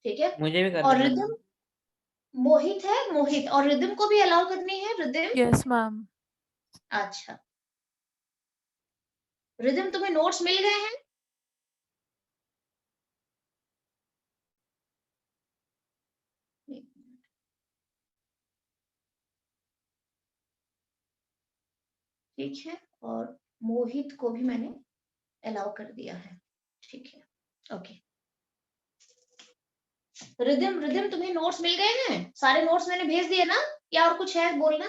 ठीक है, मुझे भी कर और देना। रिदम मोहित है, मोहित, और रिदम को भी अलाउ करनी है, रिदम। Yes ma'am. अच्छा, रिदम तुम्हें नोट्स मिल गए हैं? ठीक है, और मोहित को भी मैंने अलाउ कर दिया है। ठीक है, ओके। रिदम, रिदम तुम्हें नोट्स मिल गए हैं? सारे नोट्स मैंने भेज दिए ना, या और कुछ है बोलना?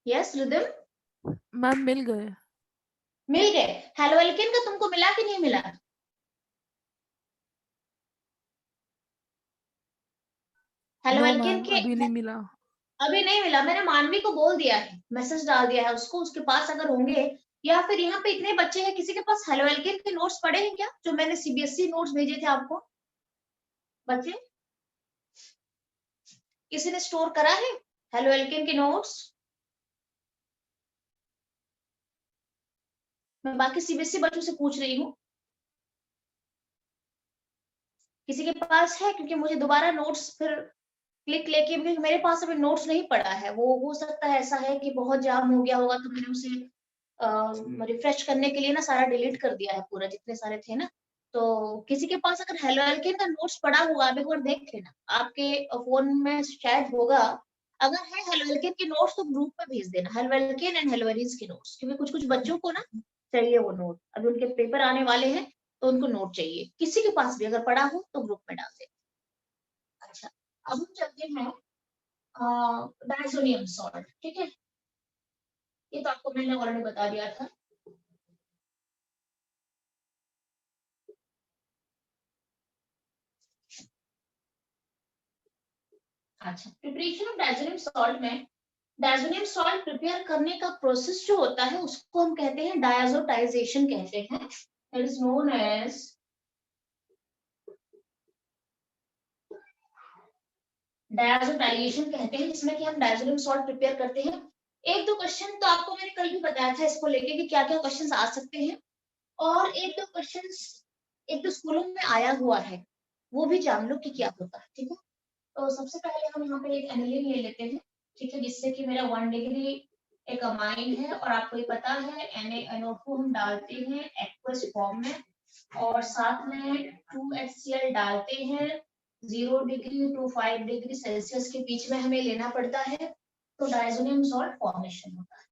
यस रिदम, मैम मिल गए। मिल गए। हेलो एल्केन का तुमको मिला कि नहीं मिला? हेलो नो एल्केन मैम के अभी नहीं मिला। अभी नहीं मिला। मैंने मानवी को बोल दिया है, मैसेज डाल दिया है उसको, उसके पास अगर होंगे, या फिर यहाँ पे इतने बच्चे हैं, किसी के पास हेलो एल्केन के नोट्स पड़े हैं क्या, जो मैंने सीबीएसई नोट्स भेजे थे आपको? बच्चे, किसी ने स्टोर करा है हेलो एल्केन के नोट्स? मैं बाकी सीबीएसई बच्चों से पूछ रही हूँ, किसी के पास है? क्योंकि मुझे दोबारा नोट्स फिर क्लिक लेके, क्योंकि मेरे पास अभी नोट्स नहीं पड़ा है। वो हो सकता है ऐसा है कि बहुत जाम हो गया होगा, तो मैंने उसे रिफ्रेश करने के लिए ना सारा डिलीट कर दिया है, पूरा जितने सारे थे ना। तो किसी के पास अगर हेलो एल्केन का नोट्स पड़ा होगा, आप एक बार देख लेना, आपके फोन में शायद होगा। अगर है हेलो एल्केन के नोट्स तो ग्रुप में भेज देना, halo alkane and hello Aries के नोट्स, क्योंकि कुछ कुछ बच्चों को ना चाहिए वो नोट, अभी उनके पेपर आने वाले हैं, तो उनको नोट चाहिए। किसी के पास भी अगर पड़ा हो तो ग्रुप में डाल दे। अच्छा, अब हम चलते हैं डायजोनियम सॉल्ट। ठीक है, ये तो आपको मैंने ऑलरेडी बता दिया था। अच्छा, प्रिपरेशन ऑफ डायजोनियम सॉल्ट में, डायजोनियम सॉल्ट प्रिपेयर करने का प्रोसेस जो होता है उसको हम कहते हैं डायजोटाइजेशन कहते हैं। It is known as diazotization कहते हैं, जिसमें कि हम डायजोनियम सॉल्ट प्रिपेयर करते हैं। एक दो क्वेश्चन तो आपको मैंने कल भी बताया था इसको लेके कि क्या क्या क्वेश्चंस आ सकते हैं, और एक दो क्वेश्चंस एक दो स्कूलों में आया हुआ है, वो भी जान लो कि क्या होता है। ठीक है, तो सबसे पहले हम यहाँ पे एक एनिलीन ले लेते हैं। ठीक है, जिससे कि मेरा 1 डिग्री एक अमाइन है, और आपको ये पता है NaNO2 हम डालते हैं एक्वस फॉर्म में, और साथ में 2HCl डालते हैं। 0 डिग्री टू 5 डिग्री सेल्सियस के बीच में हमें लेना पड़ता है, तो डायजोनियम सॉल्ट फॉर्मेशन होता है।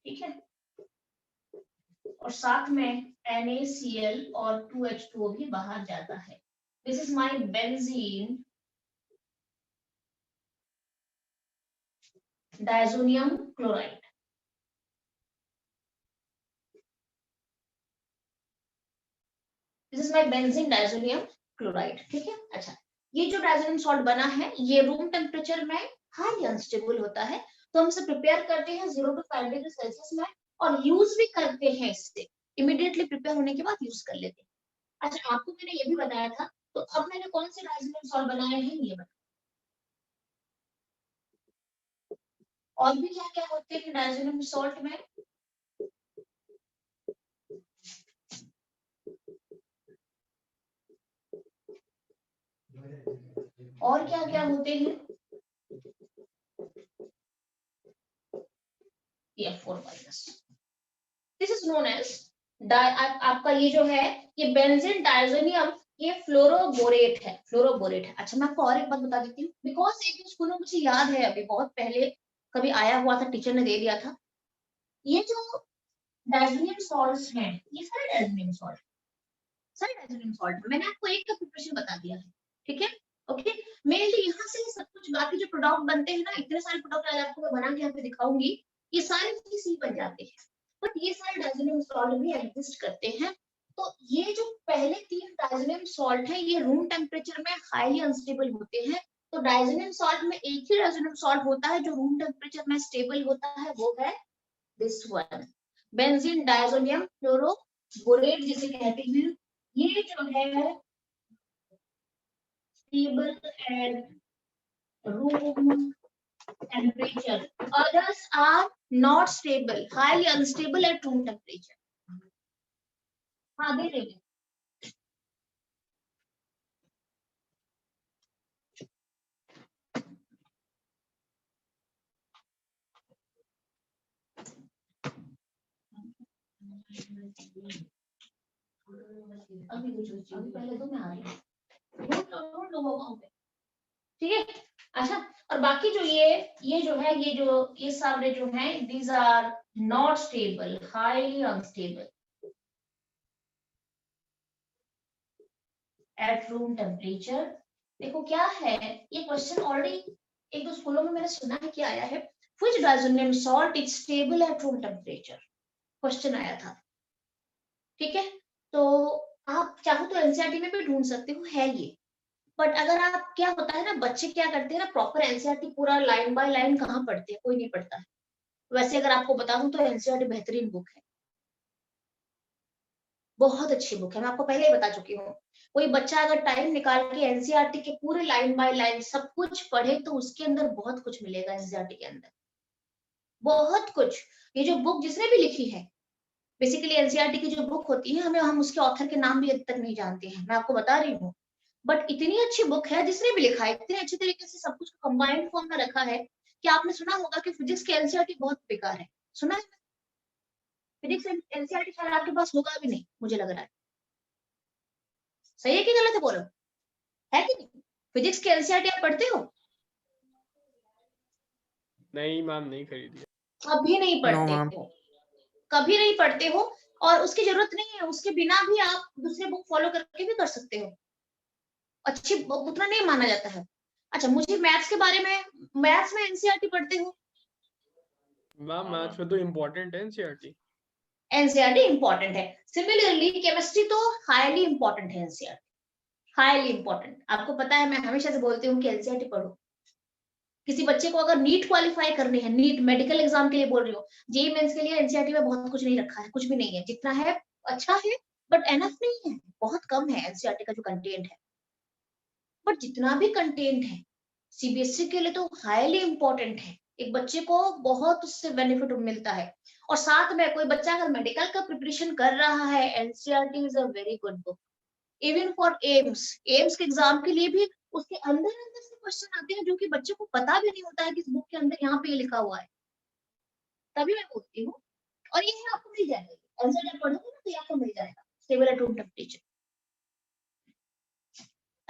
ठीक है, और साथ में NaCl और 2H2O भी बाहर जाता है। This is my benzene diazonium chloride. This is my benzene diazonium chloride. ठीक है, अच्छा, ये जो डायजोनियम सॉल्ट बना है ये रूम टेम्परेचर में हाईली अनस्टेबल होता है, तो हम इसे प्रिपेयर करते हैं 0 to 5 डिग्री सेल्सियस में, और यूज भी करते हैं इससे, इमीडिएटली प्रिपेयर होने के बाद यूज कर लेते हैं। अच्छा, आपको मैंने ये भी बताया था, तो अब मैंने कौन से डायजोनियम सॉल्ट बनाए हैं ये बताया। और भी क्या क्या होते हैं डायजोनियम सॉल्ट में? और क्या क्या होते हैं? F4 minus, this is known as आपका ये जो है ये बेंजीन डायजोनियम, ये फ्लोरोबोरेट है, फ्लोरोबोरेट है। अच्छा, मैं आपको और एक बात बता देती हूँ, बिकॉज एक स्कूल में मुझे याद है अभी बहुत पहले कभी आया हुआ था, टीचर ने दे दिया था। ये जो डायजोनियम सॉल्ट्स हैं, ये सारे डायजोनियम सॉल्ट, सारे डायजोनियम सॉल्ट, मैंने आपको एक का प्रिपरेशन बता दिया है। ठीक है, ओके, मेनली यहाँ से सब कुछ बाकी जो प्रोडक्ट बनते हैं ना, इतने सारे प्रोडक्ट आज आपको मैं बना के यहाँ पे दिखाऊंगी, ये सारे चीज ही बन जाते हैं, बट ये सारे डायजोनियम सॉल्ट भी एग्जिस्ट करते हैं। तो ये जो पहले 3 डायजोनियम सॉल्ट है, ये रूम टेम्परेचर में हाईली अनस्टेबल होते हैं। तो डायजोनियम सॉल्ट में एक ही डायजोनियम सॉल्ट होता है जो रूम टेम्परेचर में स्टेबल होता है, वो है this one, benzene diazonium fluoroborate जिसे कहते हैं। ये जो है stable at room temperature, others are not stable, highly unstable at room temperature. हाँ दे देंगे। अभी पहले तो मैं आ रही हूँ, ठीक है। अच्छा, और बाकी जो ये जो है, ये सारे जो है, these are not stable, highly unstable at room temperature. देखो क्या है, ये क्वेश्चन ऑलरेडी एक दो स्कूलों में मैंने सुना है कि आया है, which diazonium salt is stable at room temperature, question आया था, ठीक है। तो आप चाहो तो एनसीईआरटी में भी ढूंढ सकते हो, है ये। बट अगर आप, क्या होता है ना, बच्चे क्या करते हैं ना, प्रॉपर एनसीईआरटी पूरा लाइन बाय लाइन कहाँ पढ़ते हैं, कोई नहीं पढ़ता है। वैसे अगर आपको बता दूं तो एनसीईआरटी बेहतरीन बुक है, बहुत अच्छी बुक है, मैं आपको पहले ही बता चुकी हूँ। कोई बच्चा अगर टाइम निकाल के एनसीईआरटी के पूरे लाइन बाय लाइन सब कुछ पढ़े तो उसके अंदर बहुत कुछ मिलेगा, एनसीईआरटी के अंदर बहुत कुछ। ये जो बुक जिसने भी लिखी है, बेसिकली एनसीईआरटी की जो बुक होती है, हम उसके ऑथर के नाम भी अभी तक नहीं जानते हैं, मैं आपको बता रही हूँ। बट इतनी अच्छी बुक है, जिसने भी लिखा है इतने अच्छे तरीके से सब कुछ कंबाइंड फॉर्म में रखा है कि आपने सुना होगा कि फिजिक्स के एनसीईआरटी बहुत बेकार है, सुना है? फिजिक्स एनसीईआरटी शायद आपके पास होगा भी नहीं, मुझे लग रहा है। सही है कि गलत है, बोलो, है कि नहीं? फिजिक्स के एनसीईआरटी आप पढ़ते हो? नहीं मैम, नहीं खरीदी। कभी नहीं पढ़ते हो, कभी नहीं पढ़ते हो, और उसकी जरूरत नहीं है, उसके बिना भी आप दूसरे बुक फॉलो करके भी कर सकते हो, अच्छी बुक उतना नहीं माना जाता है। अच्छा, मुझे मैथ्स के बारे में, मैथ्स में एनसीईआरटी पढ़ते हो? मैम मैथ्स में तो इम्पोर्टेंट है एनसीईआरटी। एनसीईआरटी इंपॉर्टेंट है। सिमिलरली केमिस्ट्री तो हाईली इंपॉर्टेंट है, एनसीईआरटी हाईली इंपॉर्टेंट। आपको पता है मैं हमेशा से बोलती हूँ कि एनसीईआरटी पढ़ो। किसी बच्चे को अगर नीट क्वालिफाई करनी है, नीट मेडिकल एग्जाम के लिए बोल रही हो, जेईई मेंस के लिए एनसीईआरटी में बहुत कुछ नहीं रखा है, कुछ भी नहीं है, जितना है अच्छा है, बट एनफ नहीं है, बहुत कम है एनसीईआरटी का जो कंटेंट है। बट जितना भी कंटेंट है सीबीएसई के लिए तो हाईली इंपॉर्टेंट है, एक बच्चे को बहुत उससे बेनिफिट मिलता है। और साथ में कोई बच्चा अगर मेडिकल का प्रिपरेशन कर रहा है, NCERT is a very good book. Even for AIIMS, AIIMS के एग्जाम के लिए भी उसके अंदर अंदर से क्वेश्चन आते हैं जो कि बच्चे को पता भी नहीं होता है कि इस बुक के अंदर यहाँ पे ये लिखा हुआ है। तभी मैं बोलती हूँ, और ये आपको मिल जाएगा, एनसीईआरटी पढ़ोगे ना तो ये आपको मिल जाएगा, स्टेबल एट रूम टेम्परेचर।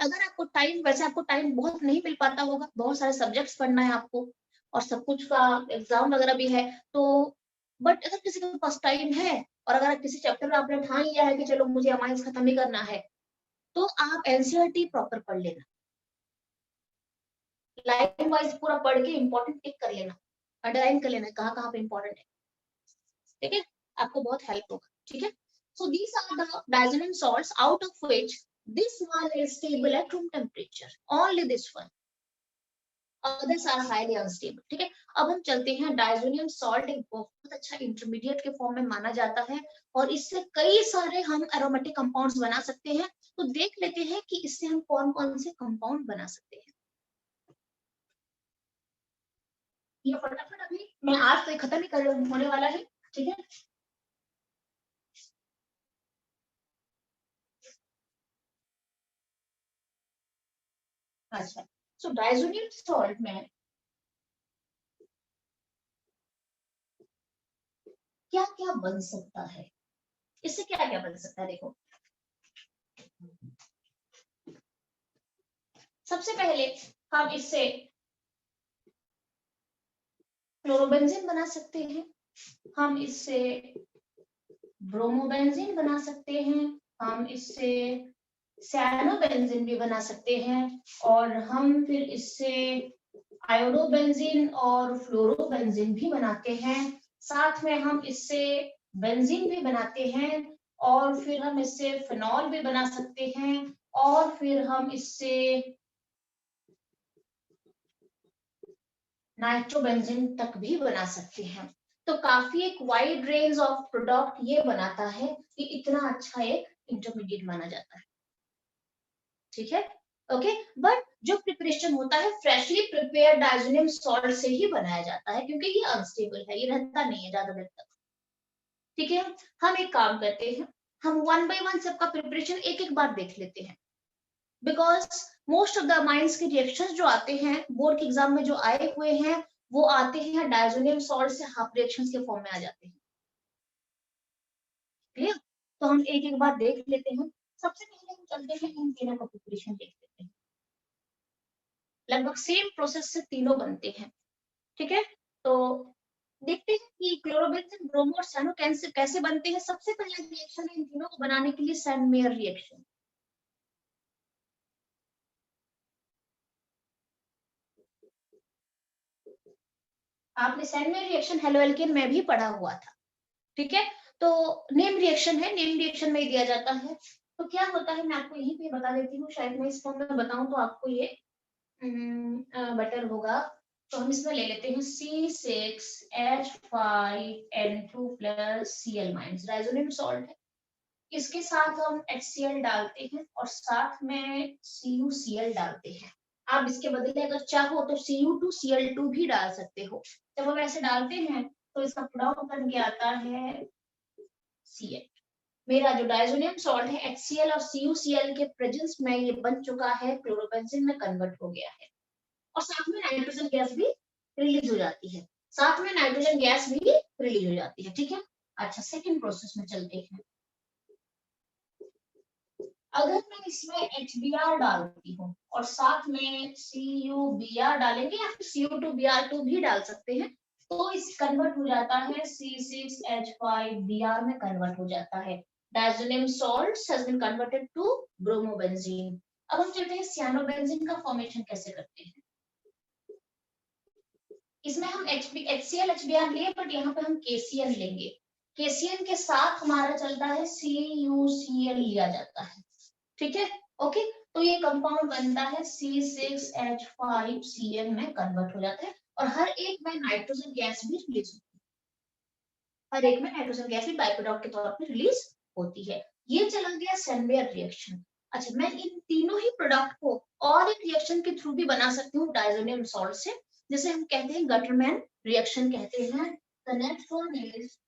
अगर आपको टाइम, वैसे आपको टाइम बहुत नहीं मिल पाता होगा, बहुत सारे सब्जेक्ट्स पढ़ना है आपको, और सब कुछ का एग्जाम वगैरह भी है, तो बट अगर किसी के पास टाइम है, और अगर किसी चैप्टर में आपने ठान लिया है कि चलो मुझे अमाइंस खत्म ही करना है, तो आप एनसीईआरटी प्रॉपर पढ़ लेना, लाइन वाइज पूरा पढ़ के इंपॉर्टेंट टिक कर लेना, अंडरलाइन कर लेना कहाँ कहाँ पे इंपॉर्टेंट है, ठीक है, आपको बहुत हेल्प होगा, ठीक है। So these are the diazoxide salts, out of which this one is stable at room temperature, only this one, others are highly unstable, ठीक है। अब हम चलते हैं, डायजोनियम सॉल्ट एक बहुत अच्छा इंटरमीडिएट के फॉर्म में माना जाता है, और इससे कई सारे हम एरोमेटिक कंपाउंड्स बना सकते हैं। तो देख लेते हैं कि इससे हम कौन कौन से कंपाउंड बना सकते हैं। ये फटाफट अभी मैं आज तो खत्म ही कर होने वाला है, ठीक है। अच्छा, सो डायजोनियम सॉल्ट में क्या क्या बन सकता है, इससे क्या क्या बन सकता है, देखो सबसे पहले हम इससे क्लोरोबेंजीन बना सकते हैं, हम इससे ब्रोमोबेंजीन बना सकते हैं, हम इससे साइनोबेंजीन भी बना सकते हैं, और हम फिर इससे आयोडोबेंजीन और फ्लोरोबेंजीन भी बनाते हैं। साथ में हम इससे बेंजीन भी बनाते हैं, और फिर हम इससे फिनॉल भी बना सकते हैं, और फिर हम इससे नाइट्रोबेंजीन तक भी बना सकते हैं। तो काफी एक वाइड रेंज ऑफ प्रोडक्ट ये बनाता है कि इतना अच्छा एक इंटरमीडिएट माना जाता है, ठीक है, ओके। बट जो प्रिपरेशन होता है फ्रेशली प्रिपेयर्ड डायजोनियम सॉल्ट से ही बनाया जाता है, क्योंकि ये अनस्टेबल है, ये रहता नहीं है ज्यादा देर तक, ठीक है। हम एक काम करते हैं, हम वन बाय वन सबका प्रिपरेशन एक एक बार देख लेते हैं, because most of the amines के रिएक्शंस जो आते हैं बोर्ड के एग्जाम में जो आए हुए हैं वो आते हैं डायजोनियम सॉल्ट से हाफ रिएक्शंस के फॉर्म में आ जाते हैं। क्लियर? तो हम एक एक बार देख लेते हैं। सबसे पहले हम चलते हैं इन तीनों का प्रिपरेशन देख लेते हैं। लगभग सेम प्रोसेस से तीनों बनते हैं, ठीक है? तो देखते हैं कि क्लोरोबेंजीन, ब्रोमो और सैनो कैसे बनते हैं। सबसे पहले रिएक्शन है इन तीनों को बनाने के लिए सैन मेयर रिएक्शन। आपने सैन मेयर रिएक्शन हेलोएल्केन में भी पढ़ा हुआ था, ठीक है? तो नेम रिएक्शन है, नेम रिएक्शन में दिया जाता है। तो क्या होता है मैं आपको यहीं पे बता देती हूँ, शायद मैं इस फॉर्म में बताऊं तो आपको ये बेटर होगा। तो हम इसमें ले लेते हैं C6H5N2 plus Cl minus, diazonium salt है। इसके साथ हम HCl डालते हैं और साथ में CuCl डालते हैं। आप इसके बदले अगर चाहो तो Cu2Cl2 भी डाल सकते हो। जब हम ऐसे डालते हैं तो इसका प्रोडक्ट बन के आता है Cl। मेरा जो डायजोनियम सॉल्ट है HCl और CuCl के प्रेजेंस में ये बन चुका है, क्लोरोबेंजीन में कन्वर्ट हो गया है और साथ में नाइट्रोजन गैस भी रिलीज हो जाती है, साथ में नाइट्रोजन गैस भी रिलीज हो जाती है, ठीक है? अच्छा, सेकंड प्रोसेस में चलते हैं। अगर मैं इसमें HBr डालती हूँ और साथ में CuBr डालेंगे या फिर Cu2Br2 भी डाल सकते हैं, तो इस कन्वर्ट हो जाता है C6H5Br में कन्वर्ट हो जाता है। Diazonium salts has been converted to bromobenzene. अब हम चलते हैं सियानोबेंजीन का फॉर्मेशन कैसे करते हैं। इसमें हम HCl HBr लिए, बट यहाँ पे हम KCl लेंगे। KCl के साथ हमारा चलता है CuCl लिया जाता है, ठीक है? ओके, तो ये कंपाउंड बनता है C6H5Cl में कन्वर्ट हो जाता है और हर एक में नाइट्रोजन गैस भी रिलीज होती है, हर एक में नाइट्रोजन गैस भी बाय प्रोडक्ट के तौर पर रिलीज होती है। ये चला गया सेनवेयर रिएक्शन। अच्छा, मैं इन तीनों ही प्रोडक्ट को और एक रिएक्शन के थ्रू भी बना सकती हूँ डायजोनियम सॉल्ट से, जिसे हम कहते हैं गटरमैन रिएक्शन कहते हैं। The next one is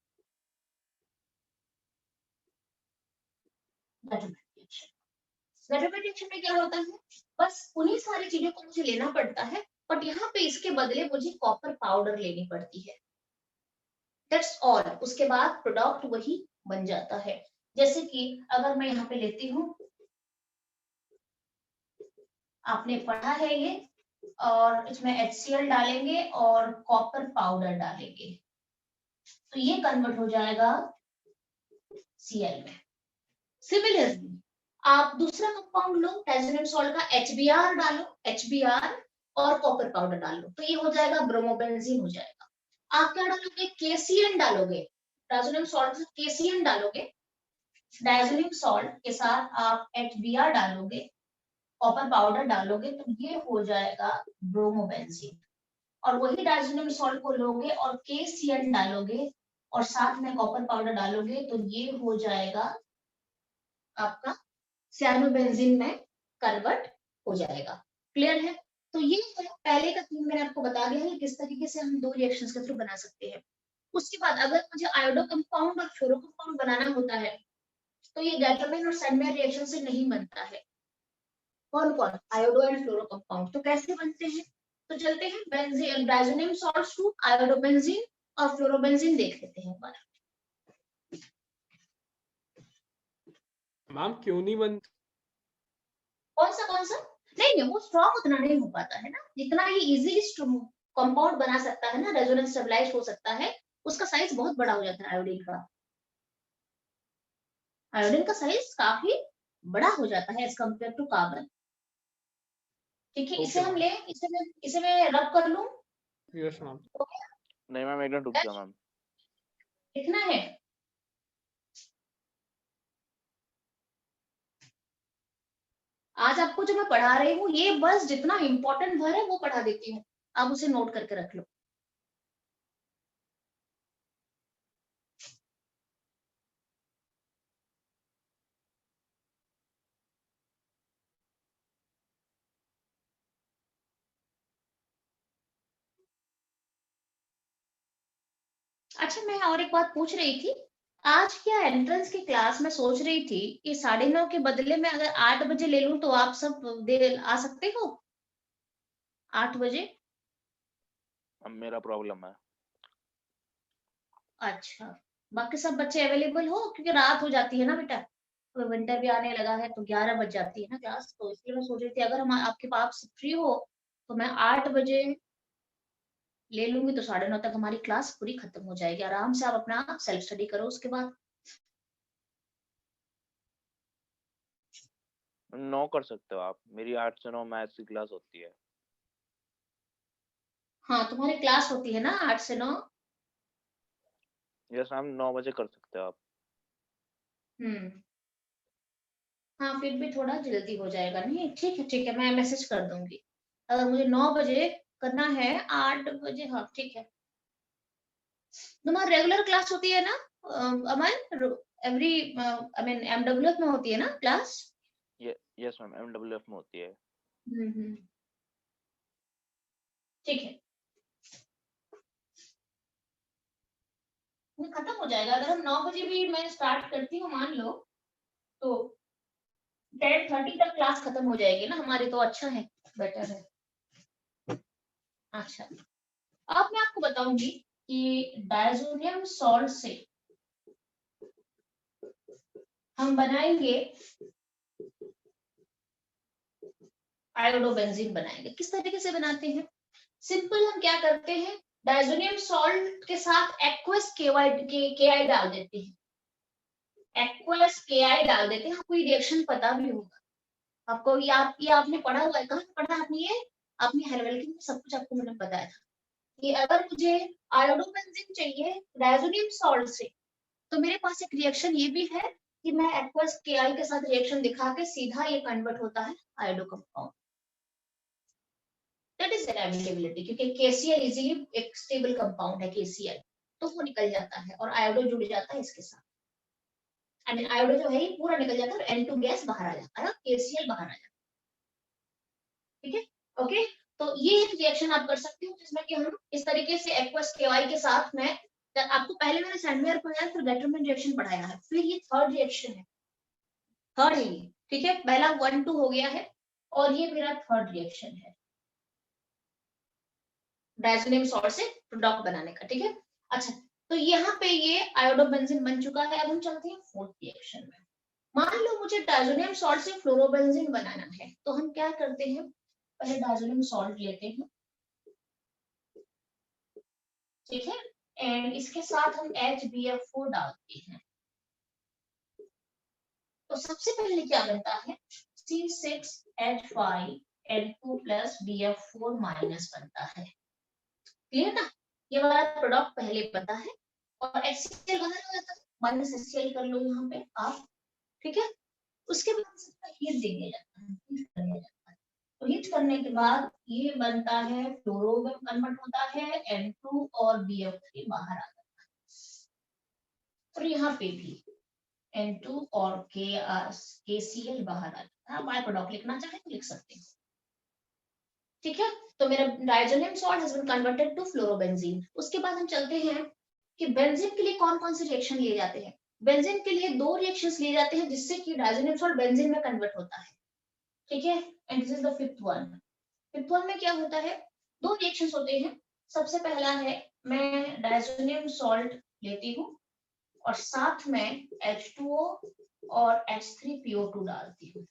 Gattermann reaction. Gattermann reaction में क्या होता है, बस उन्हीं सारी चीजों को मुझे लेना पड़ता है, बट यहाँ पे इसके बदले मुझे कॉपर पाउडर लेनी पड़ती है। That's all. उसके बाद प्रोडक्ट वही बन जाता है। जैसे कि अगर मैं यहाँ पे लेती हूँ, आपने पढ़ा है ये, और इसमें HCl डालेंगे और कॉपर पाउडर डालेंगे तो ये कन्वर्ट हो जाएगा Cl में। सिमिलरली आप दूसरा कंपाउंड लो, डायजोनियम सॉल्ट का, HBr डालो, HBr और कॉपर पाउडर डालो तो ये हो जाएगा ब्रोमोबेंजीन हो जाएगा। आप क्या डालोगे, KCN डालोगे, डायजोनियम सॉल्ट से KCN डालोगे, डायजोनियम सॉल्ट के साथ आप HBr डालोगे, कॉपर पाउडर डालोगे तो ये हो जाएगा ब्रोमोबेंजीन। और वही डायजोनियम सॉल्ट को लोगे और KCN डालोगे और साथ में कॉपर पाउडर डालोगे तो ये हो जाएगा आपका सियानोबेंजीन में कन्वर्ट हो जाएगा। क्लियर है? तो ये पहले का तीन मैंने आपको बता दिया है किस तरीके से हम दो रिएक्शंस के थ्रू बना सकते हैं। उसके बाद अगर मुझे आयोडो कंपाउंड और फ्लोरो कंपाउंड बनाना होता है तो ये गैटरमैन और सैनमेयर रिएक्शन से नहीं बनता है। कौन कौन, आयोडो एंड फ्लोरो कंपाउंड। तो कैसे बनते हैं, तो चलते हैं benzene, diazonium salts to iodobenzene और फ्लोरोबेंजीन देख लेते हैं एक बार। मैम क्यों नहीं बनती? कौन सा? नहीं, वो स्ट्रॉन्ग उतना नहीं हो पाता है ना, जितना ही इजीली कंपाउंड बना सकता है ना, रेजोनेंस स्टेबलाइज हो सकता है, उसका साइज बहुत बड़ा हो जाता है आयोडीन का। आयोडीन का साइज काफी बड़ा हो जाता है एज कम्पेयर टू कार्बन। ठीक है, इसे Okay, हम मैम। ले, इसे मैं रब कर लूं। Yes ma'am. नहीं मैम, एकदम डूब गया मैम। लिखना है, आज आपको जो मैं पढ़ा रही हूँ ये बस जितना इंपॉर्टेंट वर्ड है वो पढ़ा देती हूँ, आप उसे नोट करके रख लो। अच्छा, मैं और एक बात पूछ रही थी, आज क्या एंट्रेंस की क्लास में सोच रही थी कि 9:30 के बदले में अगर 8 बजे ले लूं तो आप सब देर आ सकते हो 8 बजे। अब मेरा प्रॉब्लम है। अच्छा, बाकी सब बच्चे अवेलेबल हो क्योंकि रात हो जाती है ना बेटा, तो विंटर भी आने लगा है तो 11 बज जाती है ना क्लास, तो इसलिए मैं सोच रही थी अगर हम आपके पास फ्री हो तो मैं 8 बजे ले लूंगी तो 9:30 तक हमारी क्लास पूरी खत्म हो जाएगी, आराम से आप अपना सेल्फ स्टडी करो उसके बाद। 9 कर सकते हो आप, मेरी 8 से 9 मैथ्स की क्लास होती है। हाँ, तुम्हारी क्लास होती है ना 8 से 9। यस मैम, 9 बजे कर सकते हो आप। हम्म, हाँ फिर भी थोड़ा जल्दी हो जाएगा, नहीं ठीक है मैं मैसेज कर दूंगी। अगर मुझे 9 बजे करना है 8 बजे, हाँ ठीक है। तुम्हारा रेगुलर क्लास होती है ना अमन, एवरी आई मीन एमडब्ल्यूएफ में होती है ना क्लास? यस मैम, एमडब्ल्यूएफ में होती है। ठीक है, ये खत्म हो जाएगा अगर हम 9 बजे भी मैं स्टार्ट करती हूँ मान लो, तो 10:30 तक क्लास खत्म हो जाएगी ना हमारी, तो अच्छा है, बेटर है। अच्छा, अब मैं आपको बताऊंगी कि डायजोनियम सॉल्ट से हम बनाएंगे आयोडोबेंजीन बनाएंगे। किस तरीके से बनाते हैं? सिंपल, हम क्या करते हैं, डायजोनियम सॉल्ट के साथ एक्वस केआई डाल देते हैं, एक्वस केआई डाल देते हैं। आपको ये रिएक्शन पता भी होगा, आपको ये आपने पढ़ा हुआ है, कहाँ पढ़ा आपने ये? आपने हेलोवेल्किन में सब कुछ आपको मैंने बताया था कि अगर मुझे आयोडोबेंजीन चाहिए डायजोनियम सॉल्ट से, तो मेरे पास एक रिएक्शन ये भी है कि मैं एक्वस केआई के साथ रिएक्शन दिखा के सीधा ये कन्वर्ट होता है iodo compound. That is an availability, क्योंकि केसीएल इजीली एक स्टेबल कंपाउंड है केसीएल, तो वो निकल जाता है और आयोडो जुड़ जाता है इसके साथ। आई मीन आयोडो जो है ये पूरा निकल जाता है और N2 गैस बाहर आ जाता है, केसीएल बाहर आ जाता है। ठीक है, ओके। तो ये एक रिएक्शन आप कर सकते हो जिसमें कि हम इस तरीके से एक्वस केवाई के साथ में, आपको पहले मैंने सैंडवेयर पढ़ाया फिर डेटरमिन रिएक्शन पढ़ाया है, फिर ये थर्ड रिएक्शन है, थर्ड है ये। ठीक है, पहला 1 2 हो गया है और ये मेरा थर्ड रिएक्शन है डायजोनियम सॉल्ट से प्रोडक्ट बनाने का। ठीक है, अच्छा, तो यहाँ पे ये आयोडोबेंजीन बन चुका है। अब हम चलते हैं फोर्थ रिएक्शन में। मान लो मुझे डायजोनियम सॉल्ट से फ्लोरोबेंजीन बनाना है, तो हम क्या करते हैं, पहले डायजोनियम सॉल्ट लेते हैं, ठीक है, एंड इसके साथ हम HBF4 डालते हैं। तो सबसे पहले क्या बनता है, C6H5N2 प्लस BF4 माइनस बनता है। क्लियर ना, ये वाला प्रोडक्ट पहले बनता है और HCl बाहर हो जाता है, माइनस HCl कर लो यहाँ पे आप। ठीक है, उसके बाद इसका हीट देने जाता है, हीट करने जाता है, तो हीट करने के बाद ये बनता है फ्लोरो में कन्वर्ट होता है, N2 और BF3 बाहर आ जाता है। और यहाँ पे भी N2 और KCl बाहर आ जाता है। बाय प्रोडक्ट लिखना चाहे तो लिख सकते हैं। ठीक है, तो मेरा diazonium salt has been converted to fluorobenzene. उसके बाद हम चलते हैं कि बेंजीन के लिए कौन कौन से रिएक्शन लिए जाते हैं। बेंजीन के लिए 2 रिएक्शंस लिए जाते हैं जिससे कि डायजोनियम सॉल्ट बेंजीन में कन्वर्ट होता है। ठीक है, and this is the fifth one. Fifth one में क्या होता है, 2 रिएक्शंस होते हैं। सबसे पहला है, मैं डायजोनियम सॉल्ट लेती हूँ और साथ में H2O और H3PO2 डालती हूँ।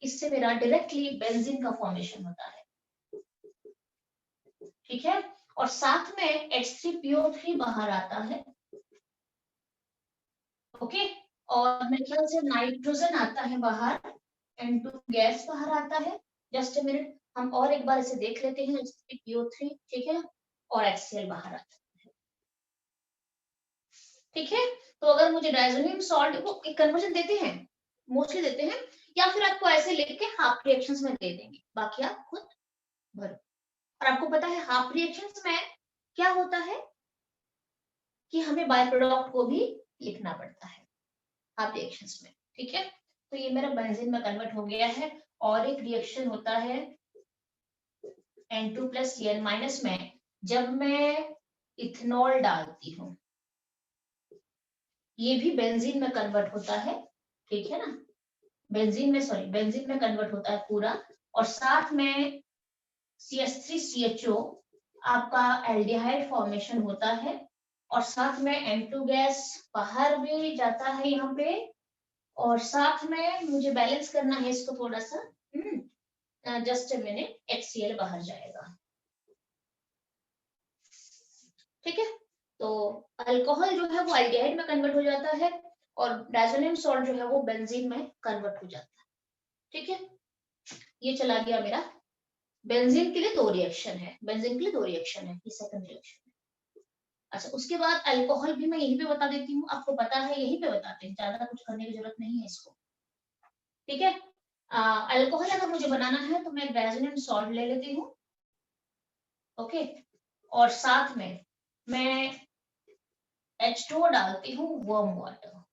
इससे मेरा डायरेक्टली बेंजीन का फॉर्मेशन होता है। ठीक है, और साथ में H3PO3 बाहर आता है। ओके, और मेरे ख्याल से नाइट्रोजन आता है बाहर, N2 गैस बाहर आता है। जस्ट अ मिनट, हम और एक बार इसे देख लेते हैं। H3PO3, ठीक है, और HCl बाहर आता है। ठीक है, तो अगर मुझे डायजोनियम सॉल्ट को एक कन्वर्जन देते हैं, मोस्टली देते हैं, या फिर आपको ऐसे लिख के हाफ रिएक्शंस में दे देंगे, बाकी आप खुद भरो। और आपको पता है हाफ रिएक्शंस में क्या होता है कि हमें बाय प्रोडक्ट को भी लिखना पड़ता है हाफ रिएक्शंस में। ठीक है, तो ये मेरा बेंजीन में कन्वर्ट हो गया है। और एक रिएक्शन होता है N2 प्लस Cl माइनस में, जब मैं इथेनॉल डालती हूँ। ये भी बेंजीन में कन्वर्ट होता है, ठीक है ना, बेंजीन में कन्वर्ट होता है पूरा, और साथ में CH3CHO आपका एल्डिहाइड फॉर्मेशन होता है, और साथ में N2 गैस बाहर भी जाता है यहाँ पे, और साथ में मुझे बैलेंस करना है इसको थोड़ा सा, जस्ट अ मिनट, HCl बाहर जाएगा, ठीक है। तो अल्कोहल जो है वो एल्डिहाइड में कन्वर्ट हो जाता है, और डायज़ोनियम सॉल्ट जो है वो बेंजीन में कन्वर्ट हो जाता है, ठीक है। ये चला गया मेरा, बेंजीन के लिए दो रिएक्शन है, ये सेकंड रिएक्शन है। अच्छा, उसके बाद अल्कोहल भी मैं यहीं पे बता देती हूँ, आपको पता है यहीं पे बताते हैं, ज्यादा कुछ करने की जरूरत नहीं है इसको, ठीक है। अल्कोहल अगर मुझे बनाना है तो मैं डायज़ोनियम सॉल्ट ले लेती हूँ, ओके, और साथ में मैं H2O डालती हूँ, वार्म वाटर,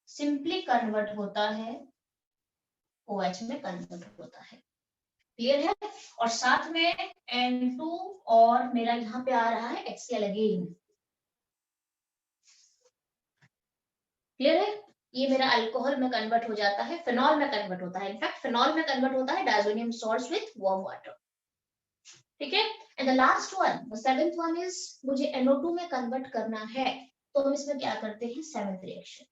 सिंपली कन्वर्ट होता है, OH में कन्वर्ट होता है, क्लियर है। और साथ में N2, और मेरा यहाँ पे आ रहा है HCl अगेन, क्लियर है। ये मेरा अल्कोहल में कन्वर्ट हो जाता है, फिनॉल में कन्वर्ट होता है, इनफैक्ट फिनॉल में कन्वर्ट होता है diazonium salts with warm water, ठीक है। And the last one, the seventh one is, मुझे NO2 में कन्वर्ट करना है, तो हम इसमें क्या करते हैं, सेवेंथ रिएक्शन,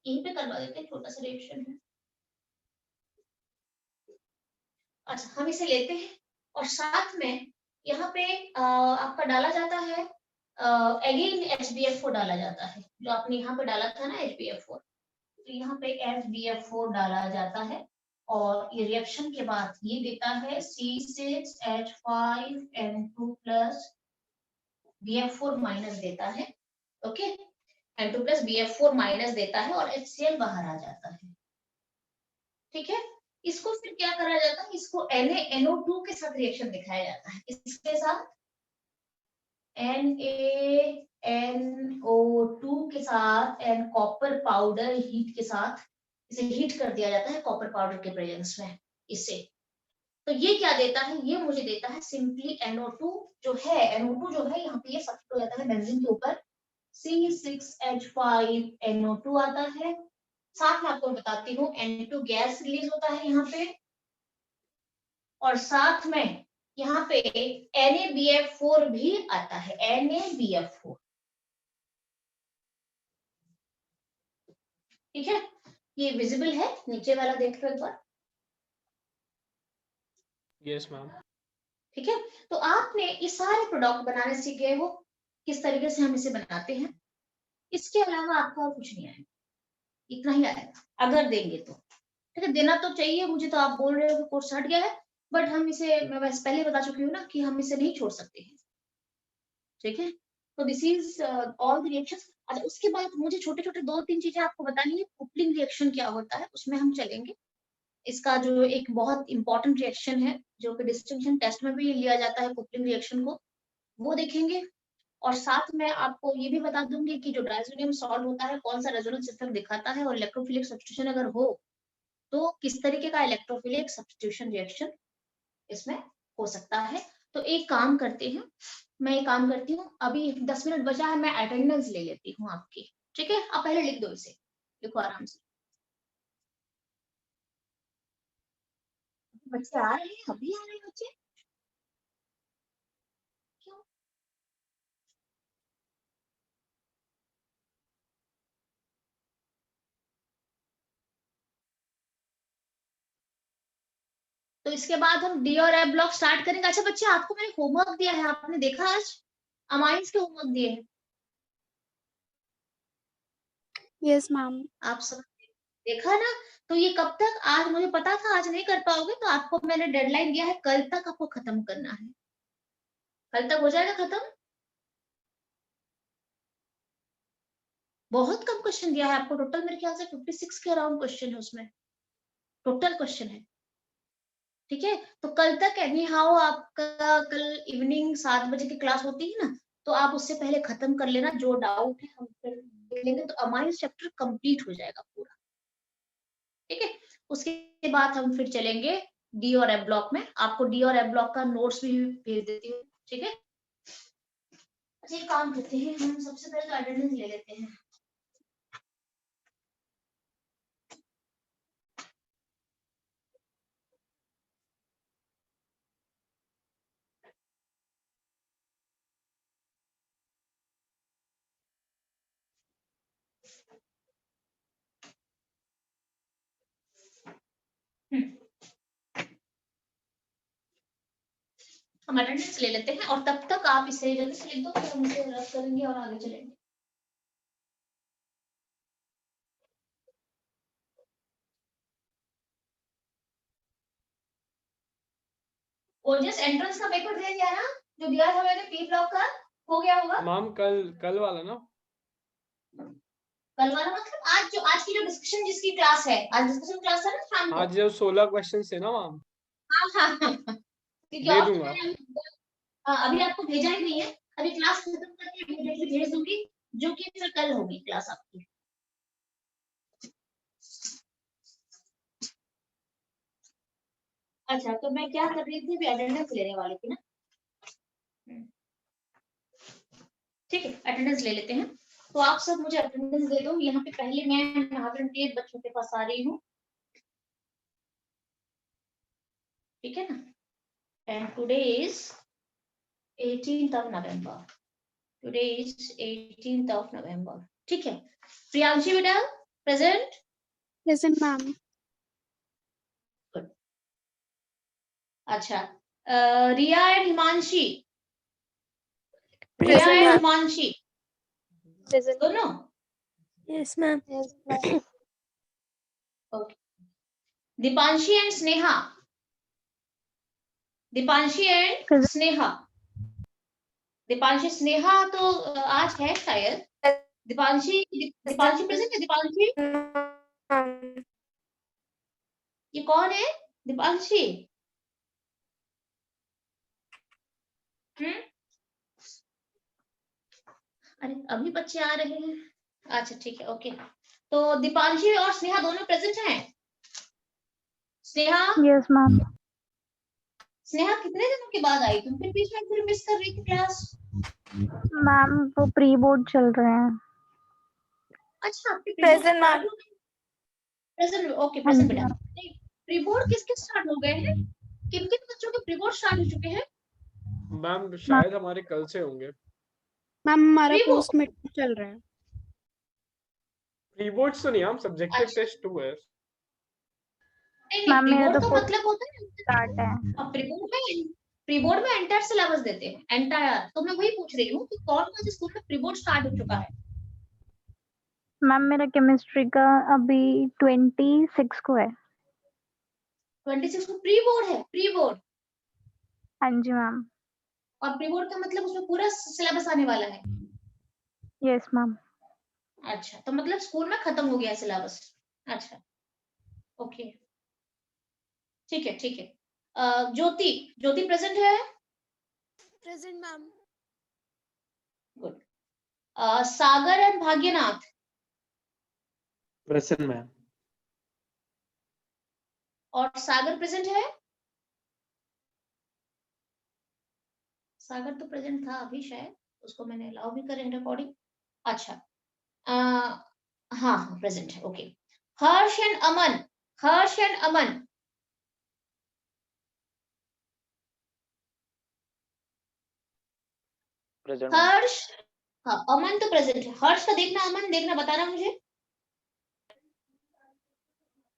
यहीं पे करवा देते हैं, छोटा सा रिएक्शन है। अच्छा, हम इसे लेते हैं, और साथ में यहाँ पे आपका डाला जाता है, अगेन HbF4 डाला जाता है, जो आपने यहाँ पे डाला था ना HbF4, तो यहाँ पे HbF4 डाला जाता है, और ये रिएक्शन के बाद ये देता है C6H5N2 प्लस BF4 माइनस देता है, okay, N2 plus BF4 minus देता है, और HCl बाहर आ जाता है, ठीक है। इसको फिर क्या करा जाता है, इसको NaNO2 के साथ रिएक्शन दिखाया जाता है, इसके साथ NaNO2 के साथ, एंड कॉपर पाउडर हीट के साथ इसे हीट कर दिया जाता है कॉपर पाउडर के प्रेजेंस में, इससे। तो ये क्या देता है, ये मुझे देता है सिंपली NO2 जो है, NO2 जो है यहाँ पे ये सब्स्टिट्यूट हो जाता है बेंजीन के ऊपर, C6H5NO2 आता है, साथ में आपको बताती हूँ N2 गैस रिलीज होता है यहाँ पे, और साथ में यहाँ पे NaBF4 भी आता है, NaBF4, ठीक है। ये विजिबल है, नीचे वाला देख लो एक बार, यस मैम। ठीक है। तो आपने ये सारे प्रोडक्ट बनाने सीख गए हो, किस तरीके से हम इसे बनाते हैं, इसके अलावा आपको और कुछ नहीं आएगा, इतना ही आएगा अगर देंगे तो, ठीक है। देना तो चाहिए मुझे, तो आप बोल रहे हो कि कोर्स हट गया है, बट हम इसे, मैं बस पहले बता चुकी हूँ ना कि हम इसे नहीं छोड़ सकते हैं, ठीक है। तो this is all the reactions. अच्छा, उसके बाद मुझे छोटे छोटे दो तीन चीजें आपको बतानी है, कुपलिंग रिएक्शन क्या होता है उसमें हम चलेंगे, इसका जो एक बहुत इंपॉर्टेंट रिएक्शन है जो कि डिस्टिंक्शन टेस्ट में भी लिया जाता है कुपलिंग रिएक्शन को, वो देखेंगे। और साथ में आपको ये भी बता दूंगी कि जो डायज़ोनियम सॉल्ट होता है कौन सा रेजोनेंस इफेक्ट दिखाता है, और इलेक्ट्रोफिलिक सब्स्टिट्यूशन अगर हो तो किस तरीके का इलेक्ट्रोफिलिक सब्स्टिट्यूशन रिएक्शन इसमें हो सकता है। तो एक काम करते हैं, मैं एक काम करती हूँ, अभी 10 मिनट बचा है, मैं अटेंडेंस ले लेती हूँ आपकी, ठीक है। आप पहले लिख दो इसे, लिखो आराम से, बच्चे आ रहे हैं, अभी आ रहे हैं बच्चे, क्यों? तो इसके बाद हम डी और एफ ब्लॉक स्टार्ट करेंगे। अच्छा बच्चे, आपको मैंने होमवर्क दिया है, आपने देखा आज अमाइंस के होमवर्क दिए हैं? Yes ma'am. आप सब देखा ना? तो ये कब तक, आज मुझे पता था आज नहीं कर पाओगे, तो आपको मैंने डेडलाइन दिया है, कल तक आपको खत्म करना है, कल तक हो जाएगा खत्म। बहुत कम क्वेश्चन दिया है आपको, टोटल मेरे ख्याल से 56 के अराउंड क्वेश्चन है उसमें, टोटल क्वेश्चन है, ठीक है। तो कल तक एनी हाउ आपका, कल इवनिंग 7 बजे की क्लास होती है ना, तो आप उससे पहले खत्म कर लेना, जो डाउट है हम फिर देख लेंगे, तो अमाइंस चैप्टर कंप्लीट हो जाएगा पूरा, ठीक है। उसके बाद हम फिर चलेंगे डी और एफ ब्लॉक में, आपको डी और एफ ब्लॉक का नोट्स भी भेज देती हूँ, ठीक है। अच्छा एक काम करते हैं, हम सबसे पहले तो अटेंडेंस ले लेते हैं। हम अटेंडेंस ले लेते हैं और तब तक आप इसे जल्दी से लिख दो, फिर हम इसे रद्द करेंगे और आगे चलेंगे। ओजस एंट्रेंस का पेपर दे दिया ना, जो दिया था मैंने पी ब्लॉक का, हो गया होगा। मैम कल वाला ना? कल वाला मतलब आज की जो डिस्कशन जिसकी क्लास है, आज डिस्कशन क्लास है ना शाम को। आज जो 16 क्वेश्चन थे ना मैम, हाँ क्योंकि दे और तो दूंगा। अभी आपको भेजा ही नहीं है, अभी क्लास खत्म करके इमीडिएटली भेज दूंगी, जो कि फिर कल होगी क्लास आपकी। अच्छा तो मैं क्या कर रही थी, अटेंडेंस लेने वाली थी ना। ठीक है अटेंडेंस ले लेते हैं। तो आप सब मुझे अटेंडेंस दे दो। यहाँ पे पहले मैं 108 बच्चों के पास आ रही हूँ, ठीक है ना। And today is 18th of November. Today is 18th of November. ठीक है। प्रियांशी बेटा प्रेजेंट। Present, ma'am. अच्छा Riya and Himanshi, Riya Present, and ma'am. Himanshi Present. दोनों। Yes, ma'am. Yes, ma'am. Okay. Deepanshi and Sneha, Deepanshi and Present. Sneha. Deepanshi Sneha तो आज है शायद। दीपांशी दीपांशी प्रेजेंट है। दीपांशी ये कौन है? दीपांशी अरे अभी बच्चे आ रहे हैं। अच्छा ठीक है ओके। तो दीपांशी और स्नेहा दोनों प्रेजेंट हैं। Sneha Yes, ma'am. स्नेहा कितने दिनों के बाद आई? तुम फिर बीच में फिर मिस कर रही थी क्लास। मैम वो प्री बोर्ड चल रहे हैं। अच्छा आपके Present, ma'am. प्रेजेंट ओके हाँ प्रेजेंट जी, बेटा। ma'am. प्री बोर्ड किसके स्टार्ट हो गए हैं? किन किन बच्चों के प्री बोर्ड स्टार्ट हो चुके हैं? मैम शायद हमारे कल से होंगे। मैम हमारा प्री पोस्ट बोर्ड मिड चल रहा है। प्री बोर्ड्स तो नहीं, हम सब्जेक्टिव अच्छा टेस्ट 2 है। नहीं मैम प्री मेरा बोर्ड तो का पोस्ट मतलब होता है स्टार्ट है। अब प्री बोर्ड में एंटायर सिलेबस देते हैं एंटायर। तो मैं वही पूछ रही हूँ कि कौन कौन से स्कूल में प्री बोर्ड स्टार्ट हो चुका है? मैम मेरा केमिस्ट्री का अभी 26 को है। 26 को प्री बोर्ड है। प्री बोर्ड हाँ जी मैम। और प्री बोर्ड का मतलब उसमें पूरा सिलेबस आने वाला है। Yes ma'am. अच्छा तो मतलब स्कूल में खत्म हो गया सिलेबस। अच्छा ओके ठीक है ठीक है। ज्योति ज्योति प्रेजेंट है। Present ma'am. Good. Sagar and Bhagyanath present ma'am. और सागर प्रेजेंट है। सागर तो प्रेजेंट था अभी शायद, उसको मैंने अलाउ भी करें रिकॉर्डिंग। अच्छा हाँ प्रेजेंट है okay. Harsh and Aman, Harsh and Aman present. Harsh हाँ अमन तो प्रेजेंट है। हर्ष का देखना, अमन देखना, बताना मुझे।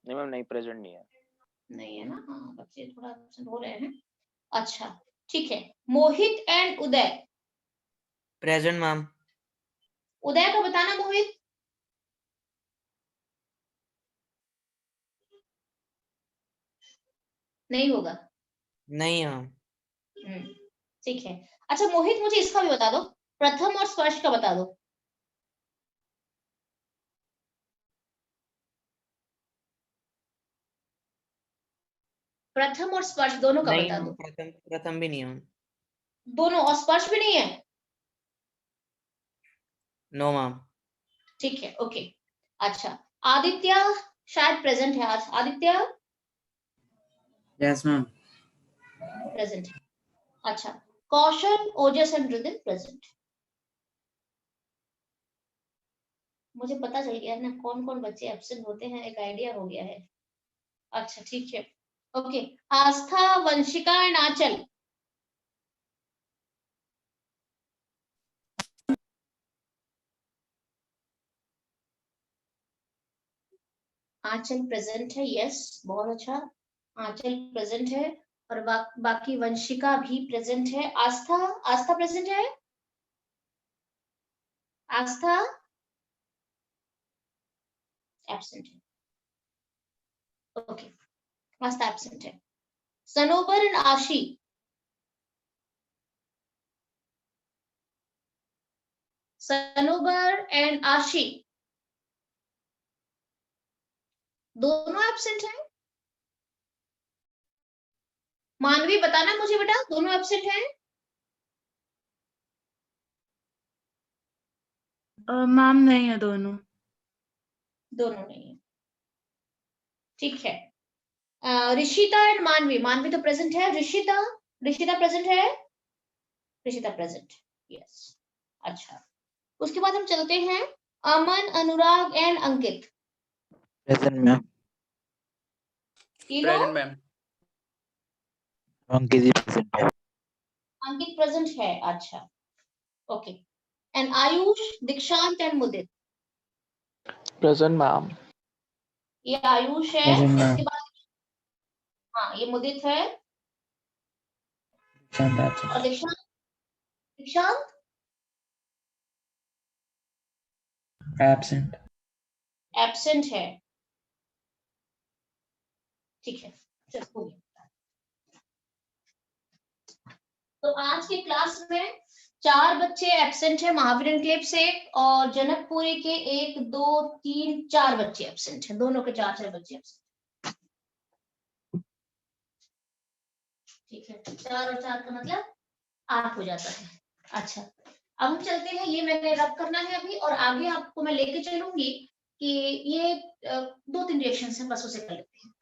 नहीं मैम नहीं प्रेजेंट नहीं है। नहीं है ना, हाँ बच्चे थोड़ा absent हो रहे हैं। अच्छा ठीक है। मोहित एंड उदय, प्रेजेंट मैम। उदय का बताना मोहित। नहीं होगा। नहीं मैम। ठीक है। अच्छा मोहित मुझे इसका भी बता दो, प्रथम और स्पर्श का बता दो। प्रथम और स्पर्श दोनों का नहीं बता मैम, दो। प्रथम भी नहीं है मैम। दोनों और स्पर्श भी नहीं है। No ma'am. ठीक है ओके। अच्छा आदित्य शायद प्रेजेंट है आज। Aditya yes ma'am. प्रेजेंट है। अच्छा कौशल, ओजस एंड रिदिन प्रेजेंट। मुझे पता चल गया है ना कौन कौन बच्चे एब्सेंट होते हैं, एक आइडिया हो गया है। अच्छा ठीक है, okay. Aastha, Vanshika and Aanchal. Aanchal present है, यस, बहुत अच्छा। आंचल प्रेजेंट है और बाकी वंशिका भी प्रेजेंट है। आस्था, आस्था प्रेजेंट है? आस्था एब्सेंट है, ओके, आस्था एब्सेंट है। सनोबर एंड आशी। सनोबर एंड आशी दोनों एब्सेंट है। मानवी बताना मुझे बेटा, दोनों एब्सेंट हैं? मैम नहीं है दोनों। दोनों नहीं है, ठीक है। ऋषिता एंड मानवी। मानवी तो प्रेजेंट है। ऋषिता, ऋषिता प्रेजेंट है? ऋषिता प्रेजेंट, यस, अच्छा। उसके बाद हम चलते हैं अमन, अनुराग एंड अंकित। Present ma'am. तीनों प्रेजेंट मैम। अंकित जी प्रेजेंट है। अंकित प्रेजेंट है, अच्छा, ओके। एंड आयुष, दीक्षांत एंड मुदित। Present ma'am. ये आयुष है, Present, ma'am. इसके बाद हाँ ये मुदित है और दीक्षांत, दीक्षांत एब्सेंट। एब्सेंट है, ठीक है, चलो हो गया। तो आज की क्लास में 4 बच्चे एब्सेंट है महावीर एनक्लेव से, और जनकपुरी के 1 2 3 4 बच्चे एब्सेंट हैं, दोनों के 4 बच्चे एब्सेंट। ठीक है, 4 और 4 का मतलब 8 हो जाता है। अच्छा, अब हम चलते हैं, ये मैंने रब करना है अभी, और आगे आपको मैं लेके चलूंगी कि ये 2-3 रिएक्शन है, बस उसे कर लेते हैं।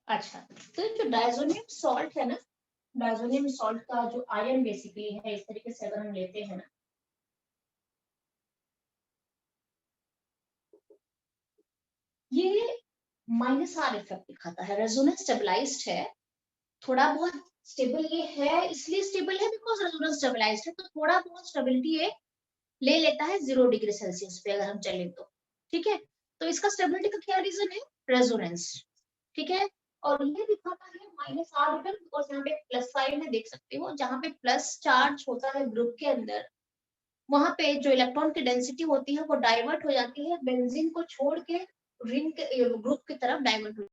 अच्छा, तो जो डायजोनियम सॉल्ट है ना, डायजोनियम सॉल्ट का जो आयन बेसिकली है, इस तरीके से अगर हम लेते हैं ना, ये -R इफेक्ट दिखाता है। रेजोनेंस स्टेबलाइज्ड है, थोड़ा बहुत स्टेबल ये है, इसलिए स्टेबल है बिकॉज रेजोनेंस स्टेबलाइज्ड है, तो थोड़ा बहुत स्टेबिलिटी ये ले लेता है 0 डिग्री सेल्सियस पे अगर हम चले तो, ठीक है। तो इसका स्टेबिलिटी का क्या रीजन है? रेजोनेंस, ठीक है। और ये दिखाता है -R इफेक्ट, बिकॉज यहाँ पे प्लस साइन है, देख सकते हो, जहाँ पे प्लस चार्ज होता है ग्रुप के अंदर, वहां पे जो इलेक्ट्रॉन की डेंसिटी होती है वो डाइवर्ट हो जाती है, बेंजीन को छोड़ के रिंग के ग्रुप की तरफ डाइवर्ट